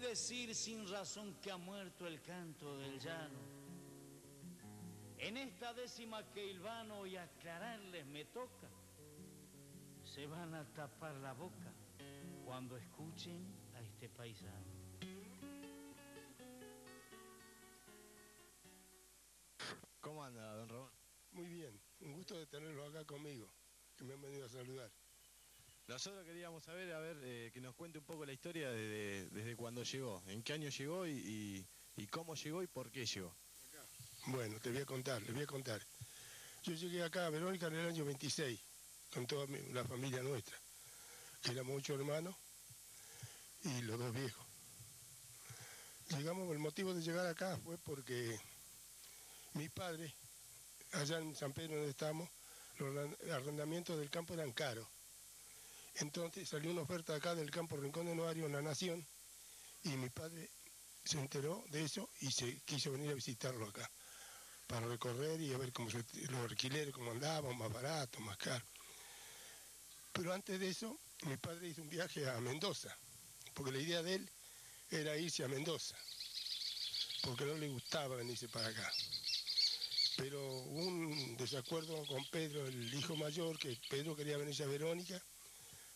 decir sin razón que ha muerto el canto del llano. En esta décima que hilvano y aclararles me toca, se van a tapar la boca cuando escuchen a este paisano. ¿Cómo anda, don Ramón? Muy bien, un gusto de tenerlos acá conmigo, que me han venido a saludar. Nosotros queríamos saber, que nos cuente un poco la historia desde cuando llegó, en qué año llegó y cómo llegó y por qué llegó. Bueno, les voy a contar. Yo llegué acá a Verónica en el año 26, con toda la familia nuestra, que éramos 8 hermanos y los 2 viejos. El motivo de llegar acá fue porque mi padre, allá en San Pedro donde estamos, los arrendamientos del campo eran caros. Entonces salió una oferta acá del campo Rincón de Noario en La Nación y mi padre se enteró de eso y se quiso venir a visitarlo acá para recorrer y a ver cómo los alquileres, cómo andaban, más barato, más caro. Pero antes de eso, mi padre hizo un viaje a Mendoza, porque la idea de él era irse a Mendoza, porque no le gustaba venirse para acá. Pero hubo un desacuerdo con Pedro, el hijo mayor, que Pedro quería venirse a Verónica,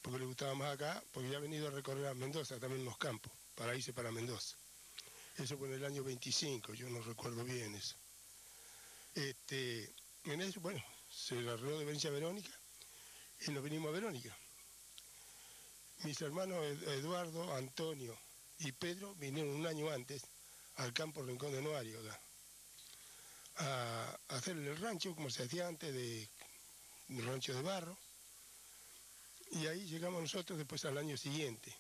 porque le gustaba más acá, porque ya ha venido a recorrer a Mendoza, también los campos, para irse para Mendoza. Eso fue en el año 25, yo no recuerdo bien eso. En eso, bueno, se arregló de venirse a Verónica y nos vinimos a Verónica. Mis hermanos Eduardo, Antonio y Pedro vinieron un año antes al campo Rincón de Noario, acá, a hacer el rancho como se hacía antes, de rancho de barro. Y ahí llegamos nosotros después al año siguiente.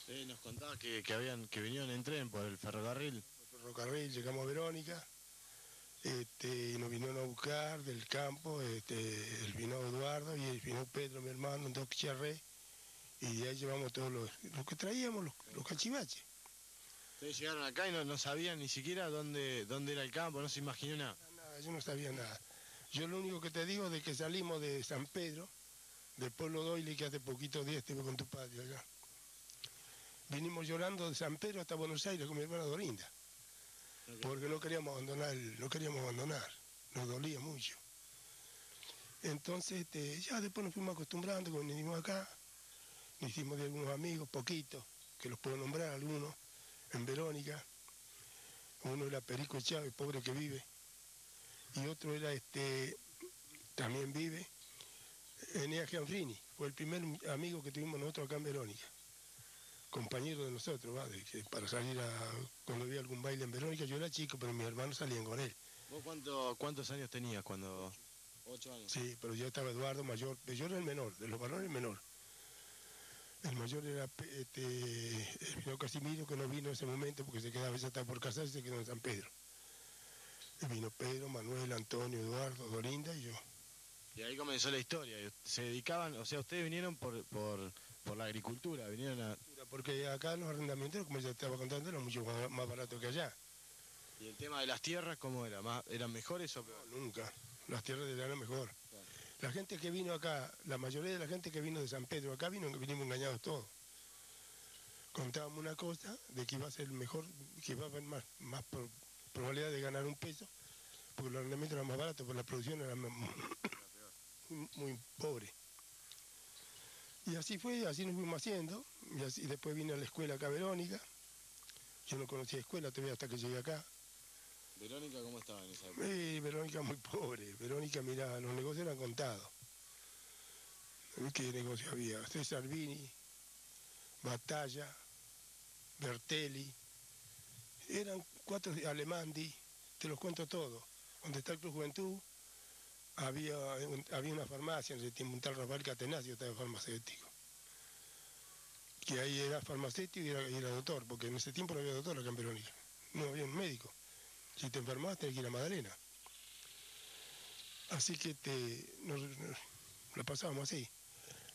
Sí, nos contaba que vinieron en tren por el ferrocarril. Por el ferrocarril llegamos a Verónica, y nos vinieron a buscar del campo, vino Eduardo y vino Pedro, mi hermano, dos charrés, y de ahí llevamos todos los que traíamos, los cachivaches. Ustedes llegaron acá y no sabían ni siquiera dónde era el campo, no se imaginó nada. Nada, yo no sabía nada. Yo lo único que te digo es que salimos de San Pedro, del pueblo Doyle, que hace poquito días estuve con tu padre allá. Vinimos llorando de San Pedro hasta Buenos Aires con mi hermana Dorinda, porque no queríamos abandonar, nos dolía mucho. Entonces, ya después nos fuimos acostumbrando, cuando vinimos acá, nos hicimos de algunos amigos, poquitos, que los puedo nombrar algunos, en Verónica. Uno era Perico Chávez, pobre que vive, y otro era también vive, Enea Gianfrini, fue el primer amigo que tuvimos nosotros acá en Verónica, compañero de nosotros, para salir cuando había algún baile en Verónica. Yo era chico, pero mis hermanos salían con él. ¿Vos cuántos años tenías cuando...? 8 años. Sí, pero yo estaba Eduardo mayor, yo era el menor, de los varones el menor. El mayor era el Casimiro, que no vino en ese momento porque se quedaba, ya estaba por casarse y se quedó en San Pedro. Y vino Pedro, Manuel, Antonio, Eduardo, Dorinda y yo. Y ahí comenzó la historia. Se dedicaban, o sea, ustedes vinieron por la agricultura, vinieron a... Porque acá los arrendamientos, como ya estaba contando, eran mucho más baratos que allá. ¿Y el tema de las tierras cómo era? ¿Eran mejores o peor? No, nunca. Las tierras eran mejor. Claro. La gente que vino acá, la mayoría de la gente que vino de San Pedro acá vinimos engañados todos. Contábamos una cosa de que iba a ser mejor, que iba a haber más probabilidad de ganar un peso, porque los arrendamientos eran más baratos, porque la producción era muy pobre. Y así fue, así nos fuimos haciendo, y así después vine a la escuela acá a Verónica. Yo no conocía escuela todavía hasta que llegué acá. ¿Verónica cómo estaba en esa época? Verónica muy pobre. Verónica, mira, los negocios eran contados. ¿Qué negocio había? César Vini, Batalla, Bertelli, eran 4, Alemandi, te los cuento todos. Donde está el Club Juventud, había una farmacia, en ese tiempo un tal Rafael Catenaccio estaba farmacéutico. Que ahí era farmacéutico y era doctor, porque en ese tiempo no había doctor acá en Verónica, no había un médico. Si te enfermabas tenías que ir a Magdalena. Así que la pasábamos así.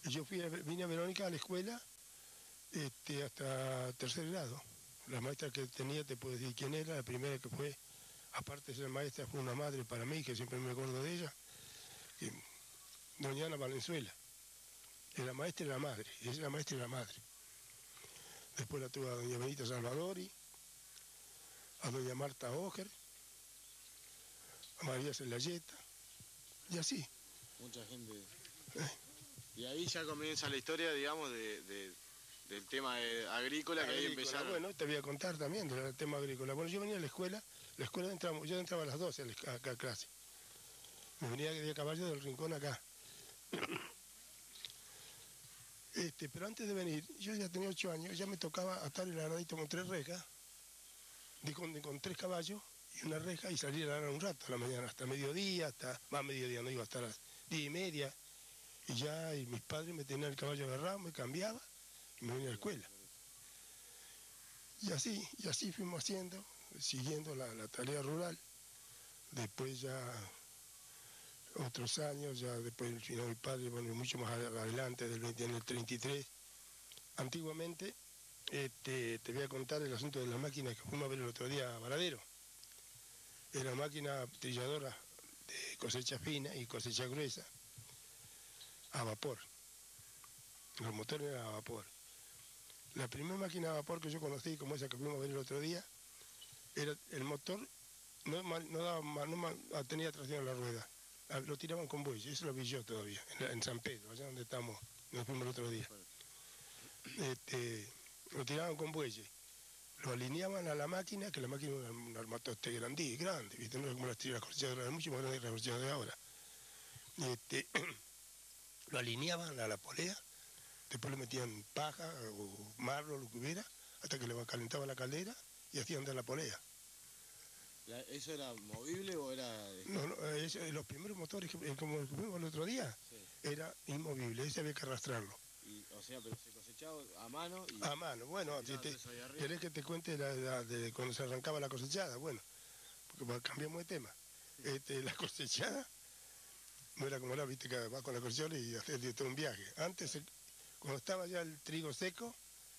Y yo vine a Verónica a la escuela hasta tercer grado. La maestra que tenía, te puedo decir quién era, la primera que fue, aparte de ser maestra, fue una madre para mí, que siempre me acuerdo de ella, doña Ana Valenzuela. Era maestra y la madre, ella era maestra y la madre. Después la tuve a doña Benita Salvadori, a doña Marta Oger, a María Celayeta, y así. Mucha gente. Y ahí ya comienza la historia, digamos, del tema agrícola, que ahí empezaron. Bueno, te voy a contar también del tema agrícola. Bueno, yo venía a la escuela yo entraba a las 12 acá a clase. Me venía de caballo del Rincón acá. Pero antes de venir, yo ya tenía 8 años, ya me tocaba atar el aradito con 3 rejas, con 3 caballos y una reja, y salir a arar un rato a la mañana, hasta mediodía, mediodía no iba, hasta las 10:30, y mis padres me tenían el caballo agarrado, me cambiaba y me venía a la escuela. Y así fuimos haciendo, siguiendo la tarea rural. Después ya otros años, ya después del final de mi padre, bueno, mucho más adelante, en el 33. Antiguamente, te voy a contar el asunto de las máquinas que fuimos a ver el otro día a Varadero. Era máquina trilladora de cosecha fina y cosecha gruesa, a vapor. Los motores eran a vapor. La primera máquina a vapor que yo conocí, como esa que fuimos a ver el otro día, era el motor, no tenía tracción en la rueda. Lo tiraban con bueyes, eso lo vi yo todavía, en San Pedro, allá donde nos fuimos el otro día. Lo tiraban con bueyes, lo alineaban a la máquina, que la máquina era un armatoste grande, ¿viste? No es como las cosechadoras, mucho más grande que las cosechadoras de ahora. Lo alineaban a la polea, después le metían paja o marro, lo que hubiera, hasta que le calentaba la caldera y hacían andar la polea. ¿Eso era movible o era...? No, los primeros motores, como el que vimos el otro día, sí, era inmovible, ese había que arrastrarlo. O sea, pero se cosechaba a mano y... A mano, bueno, si querés que te cuente de cuando se arrancaba la cosechada, bueno, porque cambiamos de tema. La cosechada no era como ahora, viste, que vas con la cosechadora y hacer todo un viaje. Antes, cuando estaba ya el trigo seco,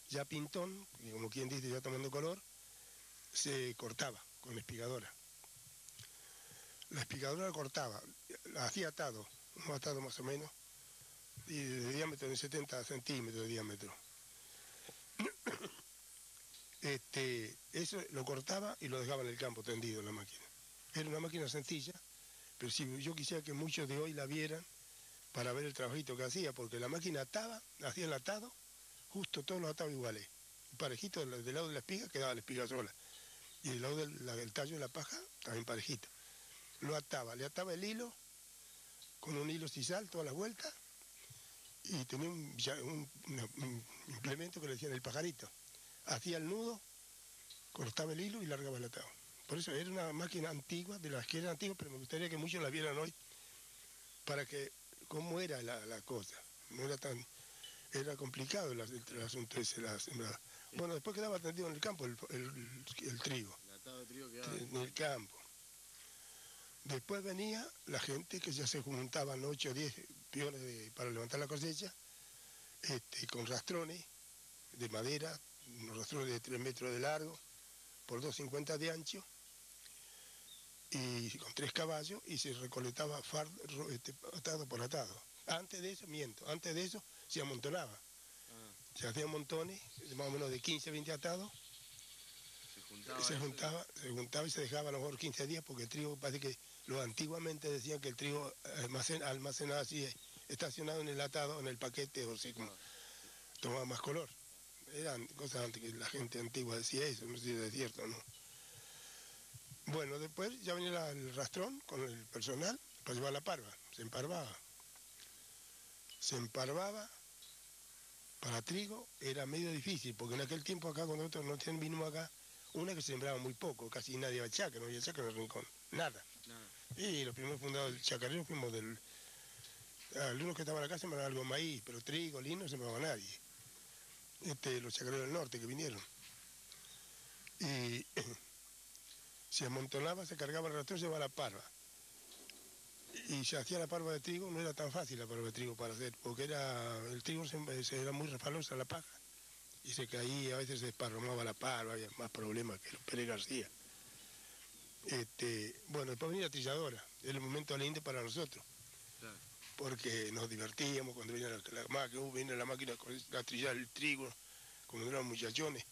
ya pintón, y como quien dice, ya tomando color, se cortaba con la espigadora. La espigadora cortaba, la hacía atado, un atado más o menos, y de diámetro de 70 centímetros de diámetro. Eso lo cortaba y lo dejaba en el campo tendido en la máquina. Era una máquina sencilla, pero si yo quisiera que muchos de hoy la vieran para ver el trabajito que hacía, porque la máquina ataba, hacía el atado, justo todos los atados iguales. Parejito del lado de la espiga quedaba la espiga sola. Y del lado del tallo de la paja, también parejita. Lo ataba, le ataba el hilo, con un hilo sisal todas las vueltas, y tenía un implemento que le decían el pajarito. Hacía el nudo, cortaba el hilo y largaba el atado. Por eso era una máquina antigua, de las que eran antiguas, pero me gustaría que muchos la vieran hoy, para que, cómo era la cosa. No era tan... Era complicado el asunto ese, la sembrada. Bueno, después quedaba tendido en el campo el trigo. El atado de trigo quedaba en el campo. Después venía la gente que ya se juntaban 8 o 10 peones para levantar la cosecha, con rastrones de madera, unos rastrones de 3 metros de largo, por 2,50 de ancho, y con 3 caballos, y se recolectaba atado por atado. Antes de eso se amontonaba. Se hacían montones, más o menos de 15 a 20 atados. Se juntaba y se dejaba a lo mejor 15 días, porque el trigo, parece que antiguamente decían que el trigo almacenado así, estacionado en el atado, en el paquete, o sea, como tomaba más color. Eran cosas antes que la gente antigua decía eso, no sé si es cierto o no. Bueno, después ya venía el rastrón con el personal para llevar la parva, se emparvaba. Para trigo era medio difícil, porque en aquel tiempo acá, cuando nosotros vinimos acá, una que se sembraba muy poco, casi nadie iba a chaca, no había chaca en el Rincón, nada. Y los primeros fundadores del chacarero fuimos algunos que estaban acá sembraban algo de maíz, pero trigo, lino no sembraba nadie. Los chacareros del norte que vinieron. Y se amontonaba, se cargaba el rastrón, se llevaba la parva. Y se hacía la parva de trigo, no era tan fácil la parva de trigo para hacer, porque el trigo era muy resbalosa la paja, y se caía, a veces se desparramaba la parva, había más problemas que los Pérez García. Bueno, después venía la trilladora, era el momento lindo para nosotros, claro, porque nos divertíamos cuando venía la máquina a trillar el trigo como no eran muchachones.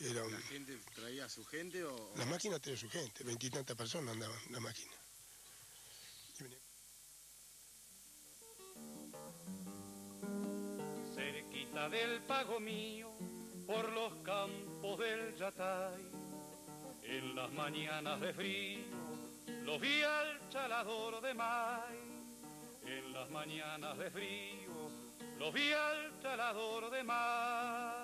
Era ¿La gente traía a su gente o...? La máquina traía a su gente, 20 y tantas personas andaban en la máquina. Cerquita del pago mío, por los campos del Yatay, en las mañanas de frío, los vi al chalador de May. En las mañanas de frío, los vi al chalador de May.